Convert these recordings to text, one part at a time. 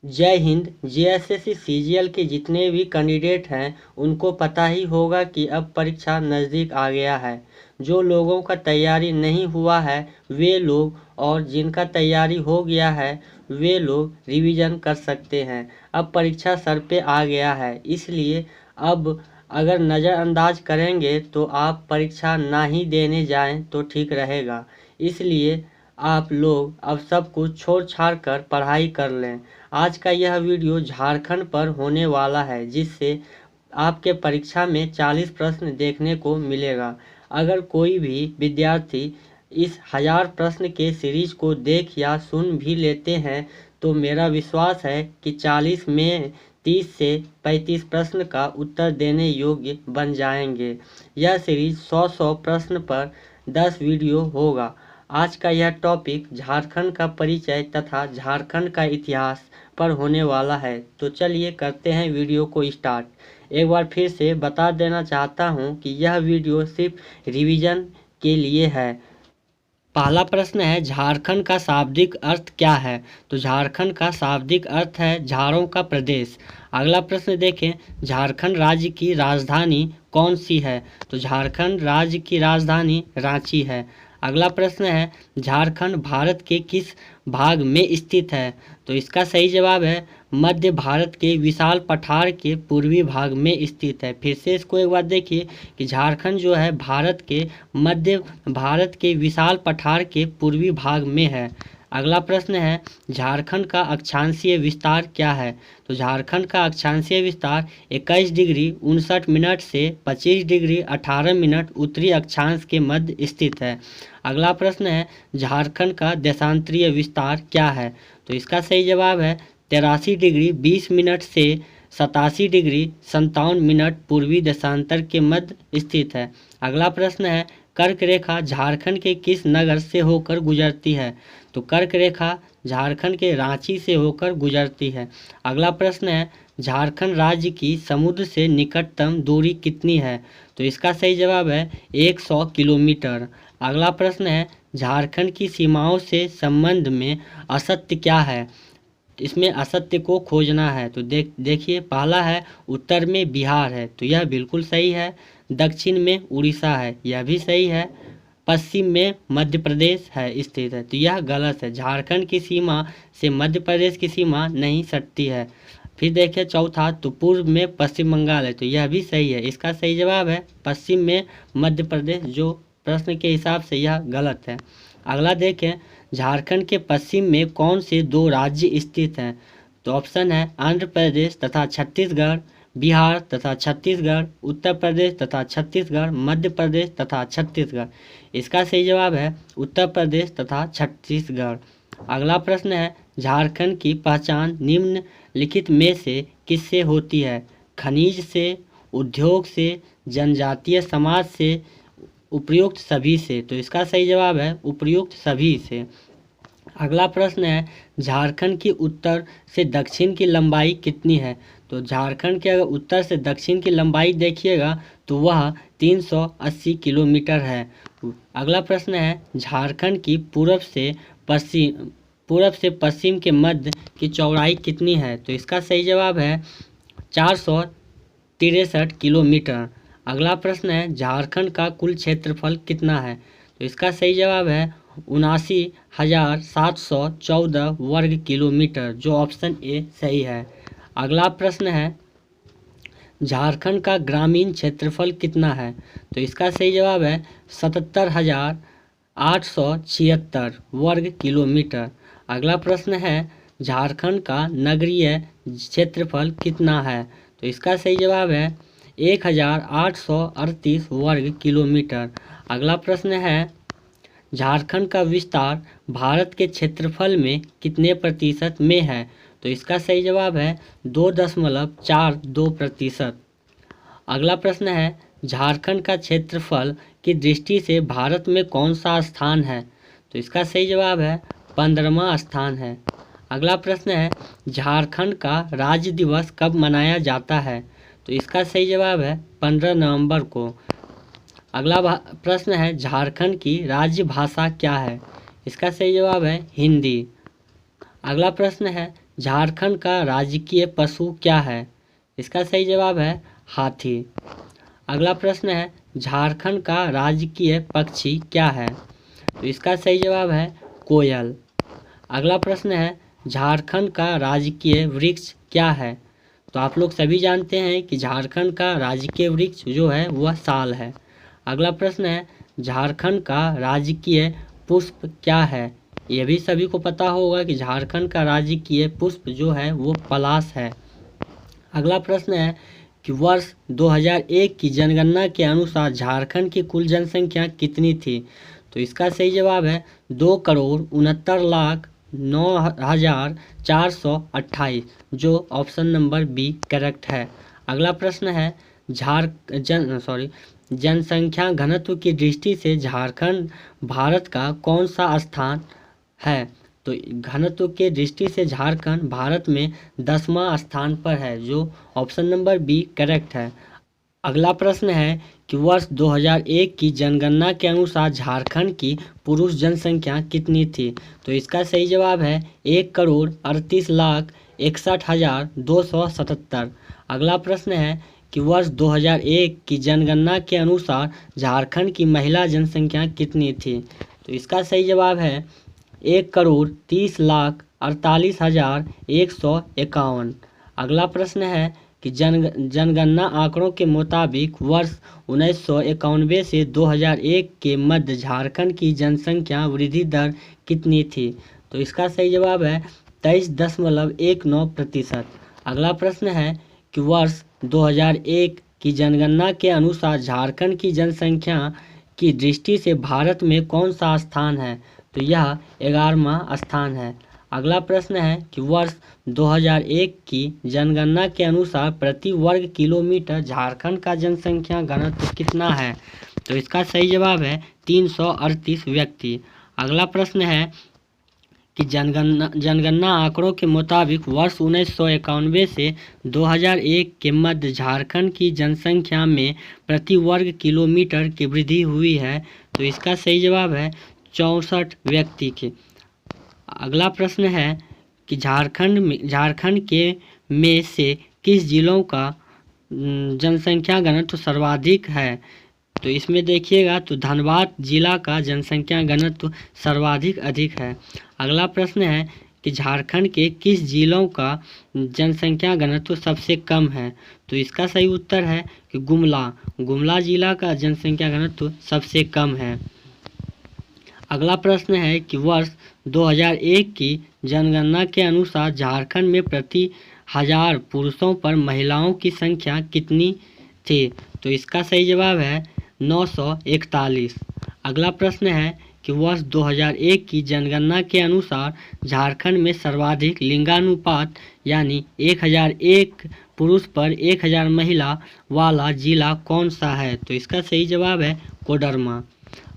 जय Hind. JSSC CGL के जितने भी कैंडिडेट हैं उनको पता ही होगा कि अब परीक्षा नज़दीक आ गया है। जो लोगों का तैयारी नहीं हुआ है वे लोग और जिनका तैयारी हो गया है वे लोग रिवीजन कर सकते हैं। अब परीक्षा सर पे आ गया है, इसलिए अब अगर नज़रअंदाज करेंगे तो आप परीक्षा ना ही देने जाएं तो ठीक रहेगा। इसलिए आप लोग अब सब कुछ छोड़ छाड़ कर पढ़ाई कर लें। आज का यह वीडियो झारखंड पर होने वाला है, जिससे आपके परीक्षा में 40 प्रश्न देखने को मिलेगा। अगर कोई भी विद्यार्थी इस 1000 प्रश्न के सीरीज को देख या सुन भी लेते हैं तो मेरा विश्वास है कि 40 में 30 से 35 प्रश्न का उत्तर देने योग्य बन जाएंगे। यह सीरीज 100 प्रश्न पर 10 वीडियो होगा। आज का यह टॉपिक झारखंड का परिचय तथा झारखंड का इतिहास पर होने वाला है। तो चलिए करते हैं वीडियो को स्टार्ट। एक बार फिर से बता देना चाहता हूं कि यह वीडियो सिर्फ रिवीजन के लिए है। पहला प्रश्न है, झारखंड का शाब्दिक अर्थ क्या है? तो झारखंड का शाब्दिक अर्थ है झाड़ों का प्रदेश। अगला प्रश्न देखें, झारखंड राज्य की राजधानी कौन सी है? तो झारखंड राज्य की राजधानी रांची है। अगला प्रश्न है, झारखंड भारत के किस भाग में स्थित है? तो इसका सही जवाब है मध्य भारत के विशाल पठार के पूर्वी भाग में स्थित है। फिर से इसको एक बार देखिए कि झारखंड जो है भारत के मध्य भारत के विशाल पठार के पूर्वी भाग में है। अगला प्रश्न है, झारखंड का अक्षांशीय विस्तार क्या है? तो झारखंड का अक्षांशीय विस्तार 21 डिग्री 59 मिनट से 25 डिग्री 18 मिनट उत्तरी अक्षांश के मध्य स्थित है। अगला प्रश्न है, झारखंड का देशांतरीय विस्तार क्या है? तो इसका सही जवाब है 83 डिग्री 20 मिनट से 87 डिग्री 57 मिनट पूर्वी देशांतर के मध्य स्थित है। अगला प्रश्न है, कर्क रेखा झारखंड के किस नगर से होकर गुजरती है? तो कर्क रेखा झारखंड के रांची से होकर गुजरती है। अगला प्रश्न है, झारखंड राज्य की समुद्र से निकटतम दूरी कितनी है? तो इसका सही जवाब है 100 किलोमीटर। अगला प्रश्न है, झारखंड की सीमाओं से संबंध में असत्य क्या है? इसमें असत्य को खोजना है। तो देखिए पहला है उत्तर में बिहार है, तो यह बिल्कुल सही है। दक्षिण में उड़ीसा है, यह भी सही है। पश्चिम में मध्य प्रदेश है स्थित है, तो यह गलत है। झारखंड की सीमा से मध्य प्रदेश की सीमा नहीं सटती है। फिर देखिए चौथा, तो पूर्व में पश्चिम बंगाल है, तो यह भी सही है। इसका सही जवाब है पश्चिम में मध्य प्रदेश, जो प्रश्न के हिसाब से यह गलत है। अगला देखें, झारखंड के पश्चिम में कौन से दो राज्य स्थित हैं? तो ऑप्शन है आंध्र प्रदेश तथा छत्तीसगढ़, बिहार तथा छत्तीसगढ़, उत्तर प्रदेश तथा छत्तीसगढ़, मध्य प्रदेश तथा छत्तीसगढ़। इसका सही जवाब है उत्तर प्रदेश तथा छत्तीसगढ़। अगला प्रश्न है, झारखंड की पहचान निम्नलिखित में से किससे होती है? खनिज से, उद्योग से, जनजातीय समाज से, उपयुक्त सभी से। तो इसका सही जवाब है उपयुक्त सभी से। अगला प्रश्न है, झारखंड की उत्तर से दक्षिण की लंबाई कितनी है? तो झारखंड के अगर उत्तर से दक्षिण की लंबाई देखिएगा तो वह 380 किलोमीटर है। अगला प्रश्न है, झारखंड की पूरब से पश्चिम के मध्य की चौड़ाई कितनी है? तो इसका सही जवाब है 463 किलोमीटर। अगला प्रश्न है, झारखंड का कुल क्षेत्रफल कितना है? तो इसका सही जवाब है 79,714 वर्ग किलोमीटर, जो ऑप्शन ए सही है। अगला प्रश्न है, झारखंड का ग्रामीण क्षेत्रफल कितना है? तो इसका सही जवाब है 77,876 वर्ग किलोमीटर। अगला प्रश्न है, झारखंड का नगरीय क्षेत्रफल कितना है? तो इसका सही जवाब है 1,838 वर्ग किलोमीटर। अगला प्रश्न है, झारखंड का विस्तार भारत के क्षेत्रफल में कितने प्रतिशत में है? तो इसका सही जवाब है 2.42%। अगला प्रश्न है, झारखंड का क्षेत्रफल की दृष्टि से भारत में कौन सा स्थान है? तो इसका सही जवाब है 15वां स्थान है। अगला प्रश्न है, झारखंड का राज्य दिवस कब मनाया जाता है? तो इसका सही जवाब है 15 नवंबर को। अगला प्रश्न है, झारखंड की राज्य भाषा क्या है? इसका सही जवाब है हिंदी। अगला प्रश्न है, झारखंड का राजकीय पशु क्या है? इसका सही जवाब है हाथी। अगला प्रश्न है झारखंड का राजकीय पक्षी क्या है? तो इसका सही जवाब है कोयल। अगला प्रश्न है झारखंड का राजकीय वृक्ष क्या है? तो आप लोग सभी जानते हैं कि झारखंड का राजकीय वृक्ष जो है वह साल है। अगला प्रश्न है झारखंड का राजकीय पुष्प क्या है? यह भी सभी को पता होगा कि झारखंड का राजकीय पुष्प जो है वो पलाश है। अगला प्रश्न है कि वर्ष 2001 की जनगणना के अनुसार झारखंड की कुल जनसंख्या कितनी थी? तो इसका सही जवाब है 2,69,09,428, जो ऑप्शन नंबर बी करेक्ट है। अगला प्रश्न है जनसंख्या घनत्व की दृष्टि से झारखंड भारत का कौन सा स्थान है? तो घनत्व के दृष्टि से झारखंड भारत में 10वां स्थान पर है, जो ऑप्शन नंबर बी करेक्ट है। अगला प्रश्न है कि वर्ष 2001 की जनगणना के अनुसार झारखंड की पुरुष जनसंख्या कितनी थी? तो इसका सही जवाब है 1,38,61,277। अगला प्रश्न है कि वर्ष 2001 की जनगणना के अनुसार झारखंड की महिला जनसंख्या कितनी थी? तो इसका सही जवाब है 1,30,48,151। अगला प्रश्न है कि जनगणना आंकड़ों के मुताबिक वर्ष 1991 से 2001 के मध्य झारखंड की जनसंख्या वृद्धि दर कितनी थी? तो इसका सही जवाब है 23.19%। अगला प्रश्न है कि वर्ष 2001 की जनगणना के अनुसार झारखंड की जनसंख्या की दृष्टि से भारत में कौन सा स्थान है? तो यह 11वां स्थान है। अगला प्रश्न है कि वर्ष 2001 की जनगणना के अनुसार प्रति वर्ग किलोमीटर झारखंड का जनसंख्या घनत्व कितना है? तो इसका सही जवाब है 338 व्यक्ति। अगला प्रश्न है कि जनगणना आंकड़ों के मुताबिक वर्ष 1991 से 2001 के मध्य झारखंड की जनसंख्या में प्रति वर्ग किलोमीटर की वृद्धि हुई है। तो इसका सही जवाब है 64 व्यक्ति के। अगला प्रश्न है कि झारखंड के में से किस जिलों का जनसंख्या घनत्व सर्वाधिक है? तो इसमें देखिएगा तो धनबाद जिला का जनसंख्या घनत्व सर्वाधिक अधिक है। अगला प्रश्न है कि झारखंड के किस जिलों का जनसंख्या घनत्व सबसे कम है? तो इसका सही उत्तर है कि गुमला जिला का जनसंख्या घनत्व सबसे कम है। अगला प्रश्न है कि वर्ष 2001 की जनगणना के अनुसार झारखंड में प्रति 1000 पुरुषों पर महिलाओं की संख्या कितनी थी? तो इसका सही जवाब है 941। अगला प्रश्न है कि वर्ष 2001 की जनगणना के अनुसार झारखंड में सर्वाधिक लिंगानुपात यानी 1001 पुरुष पर 1000 महिला वाला जिला कौन सा है? तो इसका सही जवाब है कोडरमा।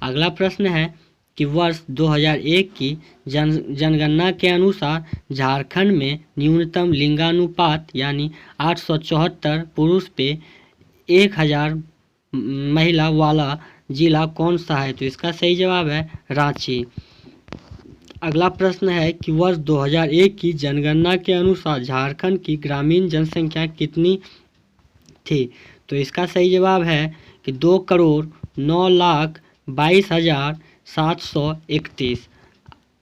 अगला प्रश्न है कि वर्ष 2001 की जनगणना के अनुसार झारखंड में न्यूनतम लिंगानुपात यानी 874 पुरुष पे 1000 महिला वाला जिला कौन सा है? तो इसका सही जवाब है रांची। अगला प्रश्न है कि वर्ष 2001 की जनगणना के अनुसार झारखंड की ग्रामीण जनसंख्या कितनी थी? तो इसका सही जवाब है कि 2,09,22,731,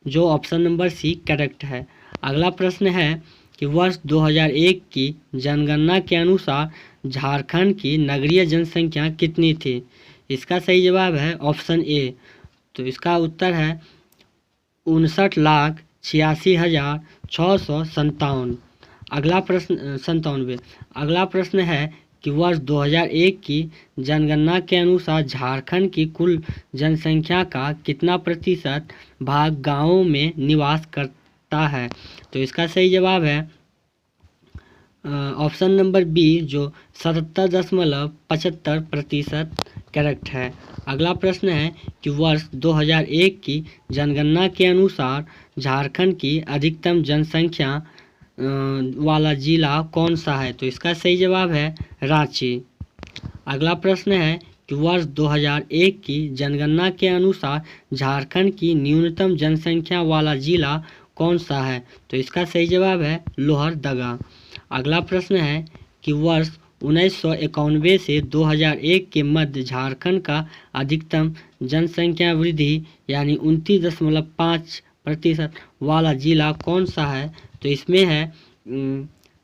जो ऑप्शन नंबर सी करेक्ट है। अगला प्रश्न है कि वर्ष 2001 की जनगणना के अनुसार झारखंड की नगरीय जनसंख्या कितनी थी? इसका सही जवाब है ऑप्शन ए। तो इसका उत्तर है 59,86,657। अगला प्रश्न 97। अगला प्रश्न है कि वर्ष 2001 की जनगणना के अनुसार झारखंड की कुल जनसंख्या का कितना प्रतिशत भाग गांवों में निवास करता है? तो इसका सही जवाब है ऑप्शन नंबर बी, जो 77.75% करेक्ट है। अगला प्रश्न है कि वर्ष 2001 की जनगणना के अनुसार झारखंड की अधिकतम जनसंख्या वाला जिला कौन सा है? तो इसका सही जवाब है रांची। अगला प्रश्न है कि वर्ष 2001 की जनगणना के अनुसार झारखंड की न्यूनतम जनसंख्या वाला जिला कौन सा है? तो इसका सही जवाब है लोहरदगा। अगला प्रश्न है कि वर्ष 1991 से 2001 के मध्य झारखंड का अधिकतम जनसंख्या वृद्धि यानी 29.5% वाला जिला कौन सा है? तो इसमें है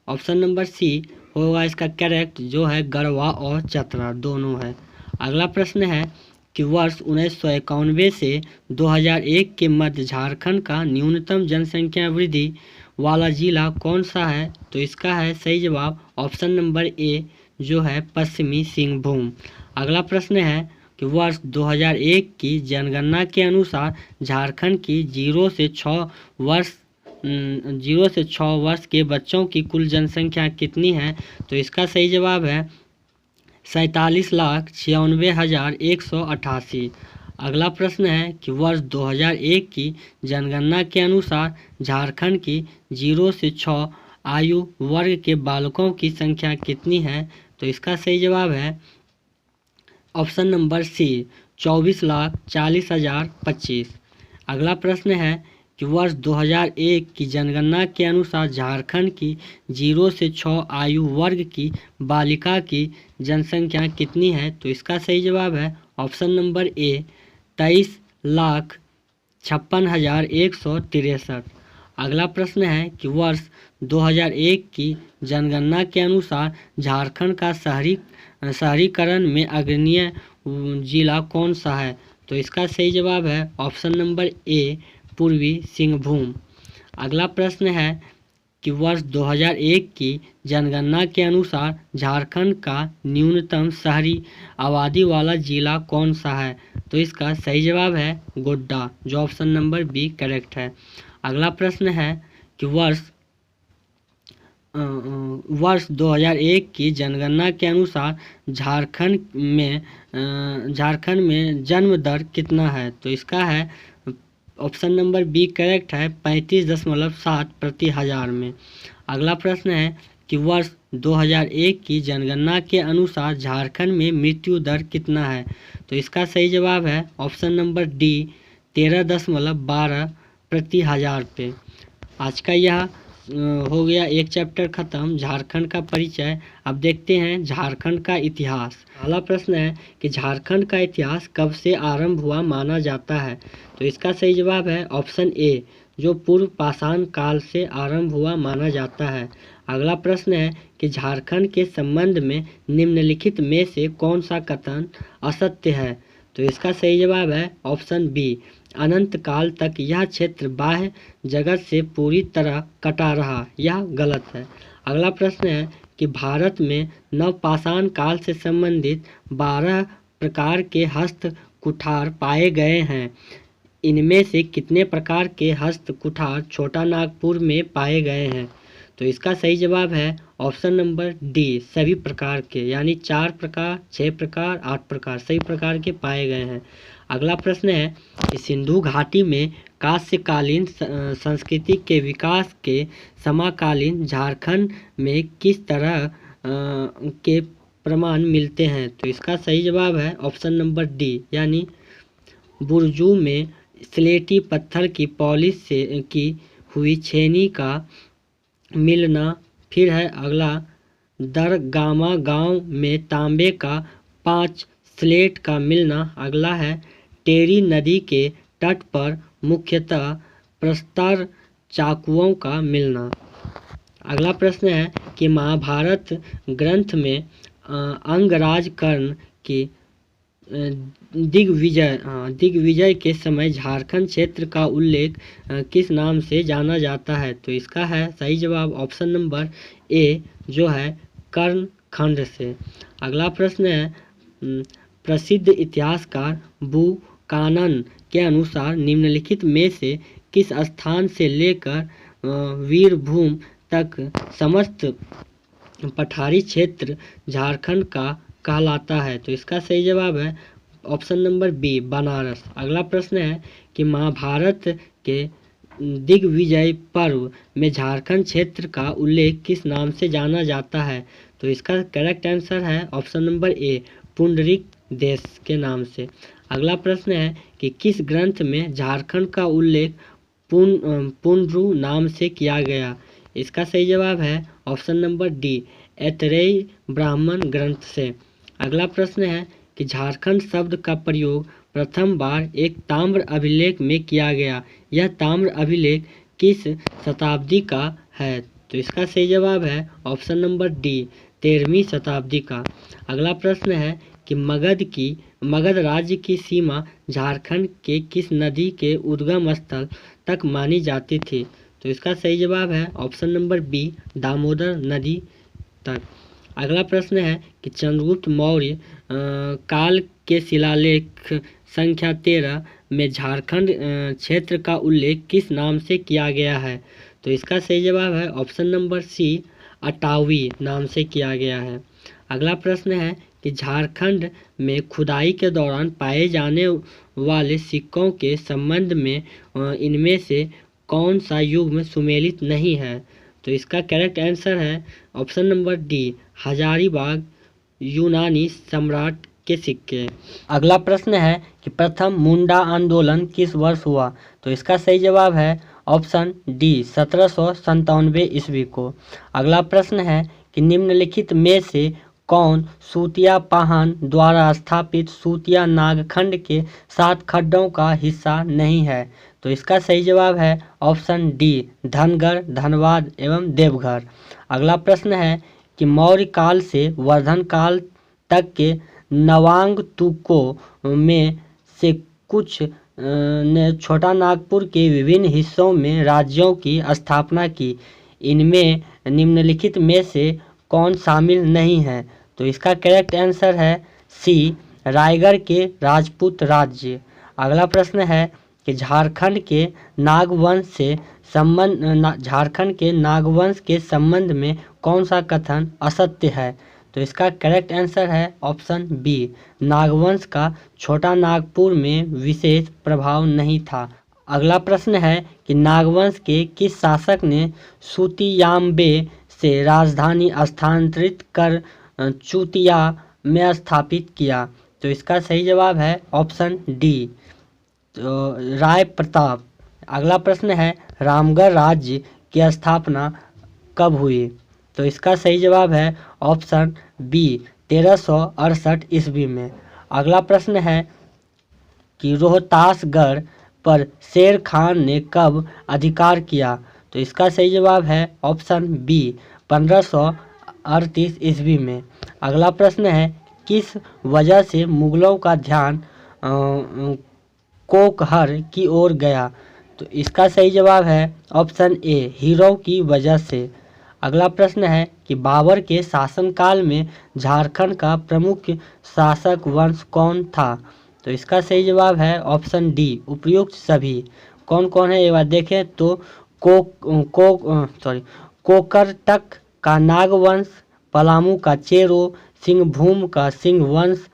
ऑप्शन नंबर सी होगा इसका करेक्ट, जो है गढ़वा और चतरा दोनों है। अगला प्रश्न है कि वर्ष 1991 से 2001 के मध्य झारखंड का न्यूनतम जनसंख्या वृद्धि वाला जिला कौन सा है? तो इसका है सही जवाब ऑप्शन नंबर ए, जो है पश्चिमी सिंहभूम। अगला प्रश्न है कि वर्ष 2001 की जनगणना के अनुसार झारखंड की 0 से 6 वर्ष के बच्चों की कुल जनसंख्या कितनी है? तो इसका सही जवाब है 47,96,188। अगला प्रश्न है कि वर्ष 2001 की जनगणना के अनुसार झारखंड की 0 से 6 आयु वर्ग के बालकों की संख्या कितनी है? तो इसका सही जवाब है ऑप्शन नंबर सी 24,40,025। अगला प्रश्न है कि वर्ष 2001 की जनगणना के अनुसार झारखंड की 0 से 6 आयु वर्ग की बालिका की जनसंख्या कितनी है? तो इसका सही जवाब है ऑप्शन नंबर ए 23,56,163। अगला प्रश्न है कि वर्ष 2001 की जनगणना के अनुसार झारखंड का शहरीकरण में अग्रणीय जिला कौन सा है? तो इसका सही जवाब है ऑप्शन नंबर ए पूर्वी सिंहभूम। अगला प्रश्न है कि वर्ष 2001 की जनगणना के अनुसार झारखंड का न्यूनतम शहरी आबादी वाला जिला कौन सा है? तो इसका सही जवाब है गोड्डा, जो ऑप्शन नंबर बी करेक्ट है। अगला प्रश्न है कि वर्ष 2001 की जनगणना के अनुसार झारखंड में जन्म दर कितना है? तो इसका है ऑप्शन नंबर बी करेक्ट है 35.7 प्रति हजार में। अगला प्रश्न है कि वर्ष 2001 की जनगणना के अनुसार झारखंड में मृत्यु दर कितना है? तो इसका सही जवाब है ऑप्शन नंबर डी 13.12 प्रति हजार पे। आज का यह हो गया एक चैप्टर खत्म, झारखंड का परिचय। अब देखते हैं झारखंड का इतिहास। पहला प्रश्न है कि झारखंड का इतिहास कब से आरंभ हुआ माना जाता है? तो इसका सही जवाब है ऑप्शन ए, जो पूर्व पाषाण काल से आरंभ हुआ माना जाता है। अगला प्रश्न है कि झारखंड के संबंध में निम्नलिखित में से कौन सा कथन असत्य है? तो इसका सही जवाब है ऑप्शन बी, अनंत काल तक यह क्षेत्र बाह्य जगत से पूरी तरह कटा रहा, यह गलत है। अगला प्रश्न है कि भारत में नवपाषाण काल से संबंधित 12 प्रकार के हस्त कुठार पाए गए हैं। इनमें से कितने प्रकार के हस्त कुठार छोटा नागपुर में पाए गए हैं? तो इसका सही जवाब है ऑप्शन नंबर डी, सभी प्रकार के, यानी 4 प्रकार, 6 प्रकार, 8 प्रकार, सभी प्रकार के पाए गए हैं। अगला प्रश्न है कि सिंधु घाटी में कांस्यकालीन संस्कृति के विकास के समकालीन झारखंड में किस तरह के प्रमाण मिलते हैं? तो इसका सही जवाब है ऑप्शन नंबर डी, यानी बुर्जू में स्लेटी पत्थर की पॉलिश से की हुई छेनी का मिलना। फिर है अगला दरगामा गांव में तांबे का 5 स्लेट का मिलना। अगला है टेरी नदी के तट पर मुख्यतः प्रस्तर चाकुओं का मिलना। अगला प्रश्न है कि महाभारत ग्रंथ में अंगराज कर्ण की दिग्विजय के समय झारखंड क्षेत्र का उल्लेख किस नाम से जाना जाता है? तो इसका है सही जवाब ऑप्शन नंबर ए, जो है कर्ण खंड से। अगला प्रश्न है प्रसिद्ध इतिहासकार बुकानन के अनुसार निम्नलिखित में से किस स्थान से लेकर वीरभूम तक समस्त पठारी क्षेत्र झारखंड का कहलाता है? तो इसका सही जवाब है ऑप्शन नंबर बी, बनारस। अगला प्रश्न है कि महाभारत के दिग्विजय पर्व में झारखंड क्षेत्र का उल्लेख किस नाम से जाना जाता है? तो इसका करेक्ट आंसर है ऑप्शन नंबर ए, पुंडरीक देश के नाम से। अगला प्रश्न है कि किस ग्रंथ में झारखंड का उल्लेख पुनरु नाम से किया गया? इसका सही जवाब है ऑप्शन नंबर डी, ऐतरेय ब्राह्मण ग्रंथ से। अगला प्रश्न है कि झारखंड शब्द का प्रयोग प्रथम बार एक ताम्र अभिलेख में किया गया। यह ताम्र अभिलेख किस शताब्दी का है? तो इसका सही जवाब है ऑप्शन नंबर डी, 13वीं शताब्दी का। अगला प्रश्न है कि मगध राज्य की सीमा झारखंड के किस नदी के उद्गम स्थल तक मानी जाती थी? तो इसका सही जवाब है ऑप्शन नंबर बी, दामोदर नदी तक। अगला प्रश्न है कि चंद्रगुप्त मौर्य काल के शिलालेख संख्या 13 में झारखंड क्षेत्र का उल्लेख किस नाम से किया गया है? तो इसका सही जवाब है ऑप्शन नंबर सी, अटावी नाम से किया गया है। अगला प्रश्न है कि झारखंड में खुदाई के दौरान पाए जाने वाले सिक्कों के संबंध में इनमें से कौन सा युग सुमेलित नहीं है? तो इसका करेक्ट आंसर है ऑप्शन नंबर डी, हजारीबाग यूनानी सम्राट के सिक्के। अगला प्रश्न है कि प्रथम मुंडा आंदोलन किस वर्ष हुआ? तो इसका सही जवाब है ऑप्शन डी, 1797 ईस्वी को। अगला प्रश्न है कि निम्नलिखित में से कौन सूतिया पाहन द्वारा स्थापित सूतिया नागखंड के 7 खड्डों का हिस्सा नहीं है? तो इसका सही जवाब है ऑप्शन डी, धनगर, धनबाद एवं देवघर। अगला प्रश्न है कि मौर्य काल से वर्धन काल तक के नवांग तुकों में से कुछ ने छोटा नागपुर के विभिन्न हिस्सों में राज्यों की स्थापना की। इनमें निम्नलिखित में से कौन शामिल नहीं है? तो इसका करेक्ट आंसर है सी, रायगढ़ के राजपूत राज्य। अगला प्रश्न है कि झारखंड के नागवंश के संबंध में कौन सा कथन असत्य है? तो इसका करेक्ट आंसर है ऑप्शन बी, नागवंश का छोटा नागपुर में विशेष प्रभाव नहीं था। अगला प्रश्न है कि नागवंश के किस शासक ने सुतियाम्बे से राजधानी स्थानांतरित कर चुतिया में स्थापित किया? तो इसका सही जवाब है ऑप्शन डी, तो राय प्रताप। अगला प्रश्न है रामगढ़ राज्य की स्थापना कब हुई? तो इसका सही जवाब है ऑप्शन बी, 1368 ईस्वी में। अगला प्रश्न है कि रोहतासगढ़ पर शेर खान ने कब अधिकार किया? तो इसका सही जवाब है ऑप्शन बी, 1538 ईस्वी में। अगला प्रश्न है किस वजह से मुगलों का ध्यान कोकहर की ओर गया? तो इसका सही जवाब है ऑप्शन ए, हीरों की वजह से। अगला प्रश्न है कि बाबर के शासनकाल में झारखंड का प्रमुख शासक वंश कौन था? तो इसका सही जवाब है ऑप्शन डी, उपर्युक्त सभी। कौन कौन है ये बात देखें तो कोकरटक का नागवंश, पलामू का चेरो, सिंहभूम का सिंह वंश,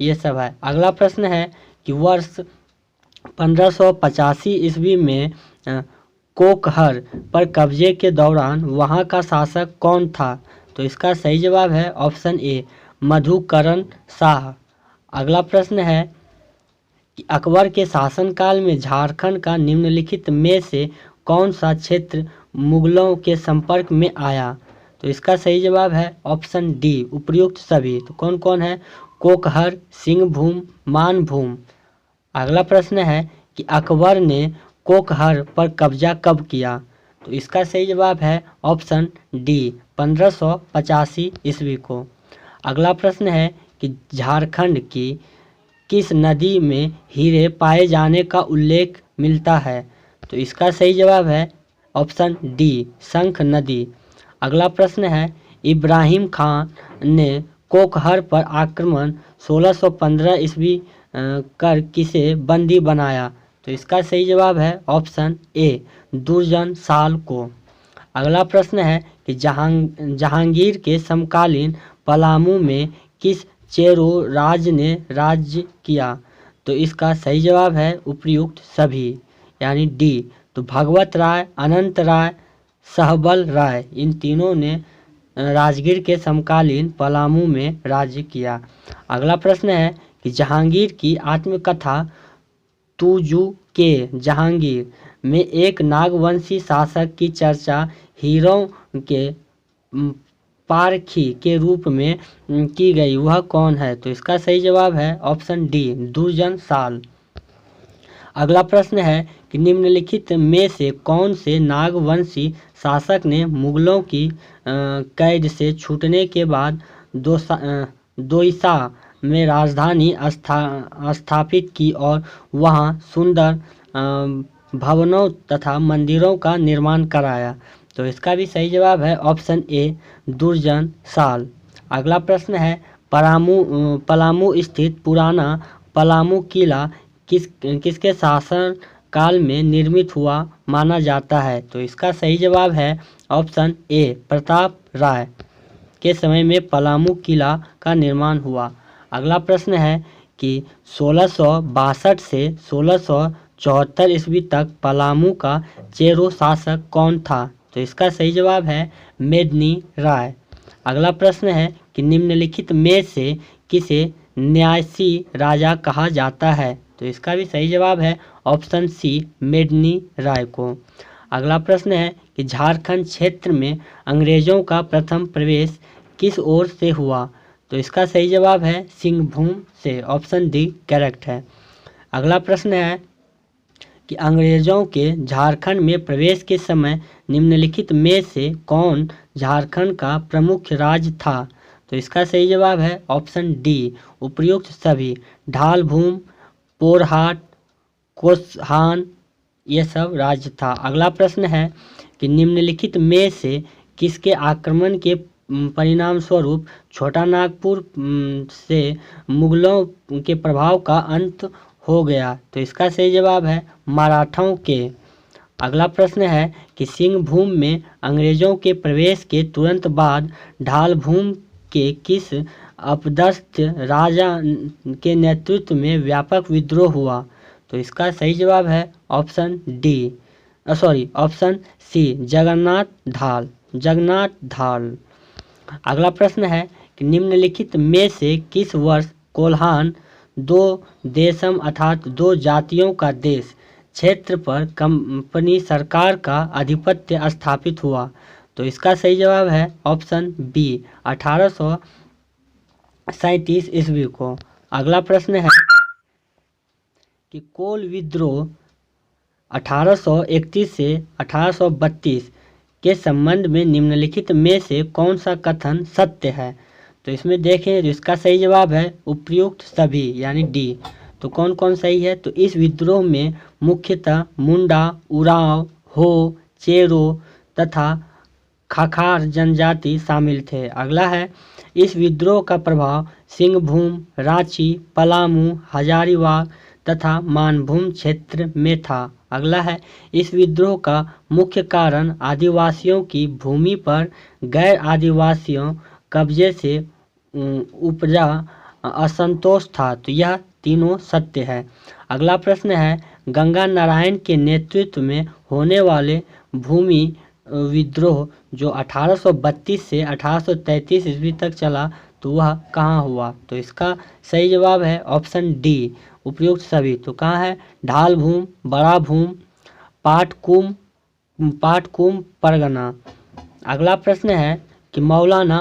ये सब है। अगला प्रश्न है कि वर्ष 1585 ईस्वी में कोकहर पर कब्जे के दौरान वहां का शासक कौन था? तो इसका सही जवाब है ऑप्शन ए, मधुकरण शाह। अगला प्रश्न है कि अकबर के शासनकाल में झारखंड का निम्नलिखित में से कौन सा क्षेत्र मुगलों के संपर्क में आया? तो इसका सही जवाब है ऑप्शन डी, उपर्युक्त सभी। तो कौन कौन है? कोकहर, सिंहभूम, मानभूम। अगला प्रश्न है कि अकबर ने कोकहर पर कब्जा कब किया? तो इसका सही जवाब है ऑप्शन डी, 1585 ईस्वी को। अगला प्रश्न है कि झारखंड की किस नदी में हीरे पाए जाने का उल्लेख मिलता है? तो इसका सही जवाब है ऑप्शन डी, शंख नदी। अगला प्रश्न है इब्राहिम खान ने कोकहर पर आक्रमण 1615 ईस्वी कर किसे बंदी बनाया? तो इसका सही जवाब है ऑप्शन ए, दुर्जन साल को। अगला प्रश्न है कि जहांगीर के समकालीन पलामू में किस चेरो राज ने राज्य किया? तो इसका सही जवाब है उपर्युक्त सभी, यानी डी। तो भगवत राय, अनंत राय, सहबल राय, इन तीनों ने राजगीर के समकालीन पलामू में राज्य किया। अगला प्रश्न है कि जहांगीर की आत्मकथा तुजु के जहांगीर में एक नागवंशी शासक की चर्चा हीरों के पारखी के रूप में की गई, वह कौन है? तो इसका सही जवाब है ऑप्शन डी, दुर्जन साल। अगला प्रश्न है कि निम्नलिखित में से कौन से नागवंशी शासक ने मुगलों की कैद से छूटने के बाद दोइसा में राजधानी स्थापित की और वहां सुंदर भवनों तथा मंदिरों का निर्माण कराया? तो इसका भी सही जवाब है ऑप्शन ए, दुर्जन साल। अगला प्रश्न है पलामू स्थित पुराना पलामू किला किसके शासन काल में निर्मित हुआ माना जाता है? तो इसका सही जवाब है ऑप्शन ए, प्रताप राय के समय में पलामू किला का निर्माण हुआ। अगला प्रश्न है कि 1662 से 1674 ईस्वी तक पलामू का चेरो शासक कौन था? तो इसका सही जवाब है मेदिनी राय। अगला प्रश्न है कि निम्नलिखित में से किसे न्यासी राजा कहा जाता है? तो इसका भी सही जवाब है ऑप्शन सी, मेदिनी राय को। अगला प्रश्न है कि झारखंड क्षेत्र में अंग्रेजों का प्रथम प्रवेश किस ओर से हुआ? तो इसका सही जवाब है सिंहभूम से, ऑप्शन डी करेक्ट है। अगला प्रश्न है कि अंग्रेजों के झारखंड में प्रवेश के समय निम्नलिखित में से कौन झारखंड का प्रमुख राज्य था? तो इसका सही जवाब है ऑप्शन डी, उपर्युक्त सभी। ढालभूम, पोरहाट, कोसहान, ये सब राज्य था। अगला प्रश्न है कि निम्नलिखित में से किसके आक्रमण के परिणाम स्वरूप छोटा नागपुर से मुगलों के प्रभाव का अंत हो गया? तो इसका सही जवाब है मराठों के। अगला प्रश्न है कि सिंहभूम में अंग्रेजों के प्रवेश के तुरंत बाद ढालभूम के किस अपदस्थ राजा के नेतृत्व में व्यापक विद्रोह हुआ? तो इसका सही जवाब है option D, option C, Jagannath Dhal. अगला प्रश्न है कि निम्नलिखित में से किस वर्ष कोल्हान दो देशम अर्थात दो जातियों का देश क्षेत्र पर कंपनी सरकार का आधिपत्य स्थापित हुआ? तो इसका सही जवाब है ऑप्शन बी, 1837 ईस्वी को। अगला प्रश्न है कि कोल विद्रोह 1831 से 1832 के संबंध में निम्नलिखित में से कौन सा कथन सत्य है? तो इसमें देखें तो इसका सही जवाब है उपर्युक्त सभी, यानी डी। तो कौन कौन सही है? तो इस विद्रोह में मुख्यतः मुंडा, उरांव, हो, चेरो तथा खाखार जनजाति शामिल थे। अगला है इस विद्रोह का प्रभाव सिंहभूम, रांची, पलामू, हजारीबाग तथा मानभूम क्षेत्र में था। अगला है इस विद्रोह का मुख्य कारण आदिवासियों की भूमि पर गैर आदिवासियों कब्जे से उपजा असंतोष था। तो यह तीनों सत्य है। अगला प्रश्न है गंगा नारायण के नेतृत्व में होने वाले भूमि विद्रोह जो 1832 से 1833 ईस्वी तक चला, तो वह कहाँ हुआ? तो इसका सही जवाब है ऑप्शन डी, उपयुक्त सभी। तो कहाँ है? ढालभूम, बड़ा भूम, पाटकुम परगना। अगला प्रश्न है कि मौलाना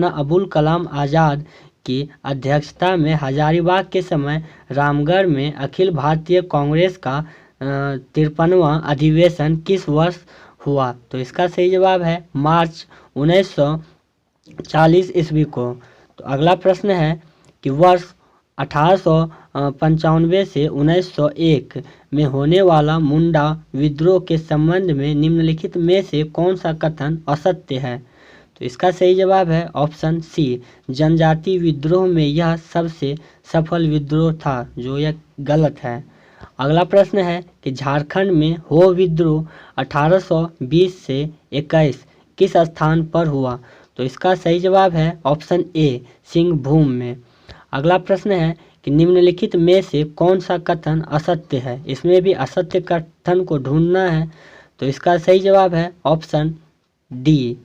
अबुल कलाम आज़ाद की अध्यक्षता में हजारीबाग के समय रामगढ़ में अखिल भारतीय कांग्रेस का 53वां अधिवेशन किस वर्ष हुआ? तो इसका सही जवाब है मार्च 1940 ईस्वी को। तो अगला प्रश्न है कि वर्ष 1895 से 1901 में होने वाला मुंडा विद्रोह के संबंध में निम्नलिखित में से कौन सा कथन असत्य है? तो इसका सही जवाब है ऑप्शन सी, जनजाति विद्रोह में यह सबसे सफल विद्रोह था, जो यह गलत है। अगला प्रश्न है कि झारखंड में हो विद्रोह 1820 से 21 किस स्थान पर हुआ? तो इसका सही जवाब है ऑप्शन ए, सिंहभूम में। अगला प्रश्न है कि निम्नलिखित में से कौन सा कथन असत्य है? इसमें भी असत्य कथन को ढूंढना है। तो इसका सही जवाब है ऑप्शन डी,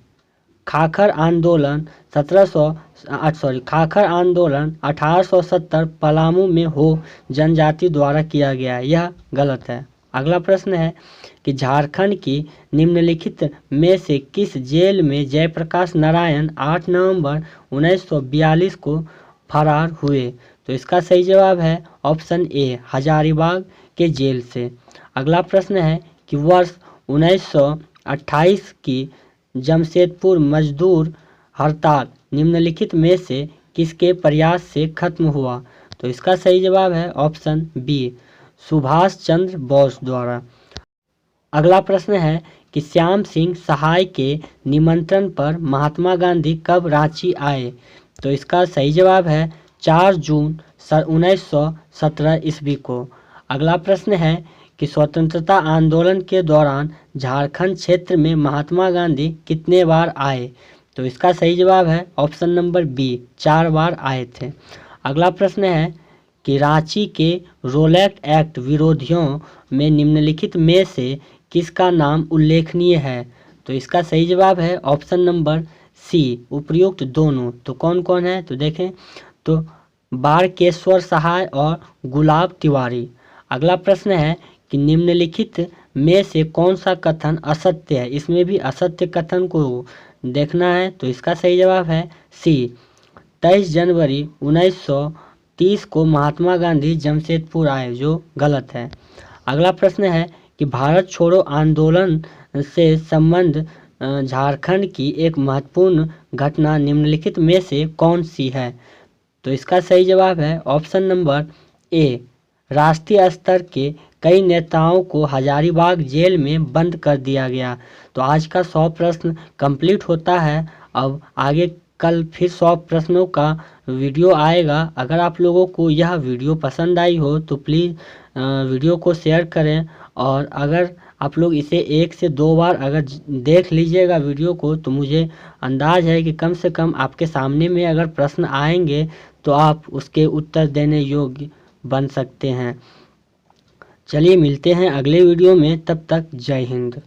खाखर आंदोलन 1870 पलामू में हो जनजाति द्वारा किया गया, यह गलत है। अगला प्रश्न है कि झारखंड की निम्नलिखित में से किस जेल में जयप्रकाश नारायण 8 नवंबर 1942 को फरार हुए? तो इसका सही जवाब है ऑप्शन ए, हजारीबाग के जेल से। अगला प्रश्न है कि वर्ष 1928 की जमशेदपुर मजदूर हड़ताल निम्नलिखित में से किसके प्रयास से खत्म हुआ? तो इसका सही जवाब है ऑप्शन बी, सुभाष चंद्र बोस द्वारा। अगला प्रश्न है कि श्याम सिंह सहाय के निमंत्रण पर महात्मा गांधी कब रांची आए? तो इसका सही जवाब है 4 जून 1917 ईस्वी को। अगला प्रश्न है कि स्वतंत्रता आंदोलन के दौरान झारखंड क्षेत्र में महात्मा गांधी कितने बार आए? तो इसका सही जवाब है ऑप्शन नंबर बी, 4 बार आए थे। अगला प्रश्न है कि रांची के रोलैक्ट एक्ट विरोधियों में निम्नलिखित में से किसका नाम उल्लेखनीय है? तो इसका सही जवाब है ऑप्शन नंबर सी, उपयुक्त दोनों। तो कौन कौन है? तो देखें तो बारकेश्वर सहाय और गुलाब तिवारी। अगला प्रश्न है कि निम्नलिखित में से कौन सा कथन असत्य है? इसमें भी असत्य कथन को देखना है। तो इसका सही जवाब है सी, 23 जनवरी 1930 को महात्मा गांधी जमशेदपुर आए, जो गलत है। अगला प्रश्न है कि भारत छोड़ो आंदोलन से संबंध झारखंड की एक महत्वपूर्ण घटना निम्नलिखित में से कौन सी है? तो इसका सही जवाब है ऑप्शन नंबर ए, राष्ट्रीय स्तर के कई नेताओं को हजारीबाग जेल में बंद कर दिया गया। तो आज का 100 प्रश्न कंप्लीट होता है। अब आगे कल फिर 100 प्रश्नों का वीडियो आएगा। अगर आप लोगों को यह वीडियो पसंद आई हो तो प्लीज़ वीडियो को शेयर करें, और अगर आप लोग इसे 1 से 2 बार अगर देख लीजिएगा वीडियो को, तो मुझे अंदाज़ है कि कम से कम आपके सामने में अगर प्रश्न आएंगे तो आप उसके उत्तर देने योग्य बन सकते हैं। चलिए मिलते हैं अगले वीडियो में, तब तक जय हिंद।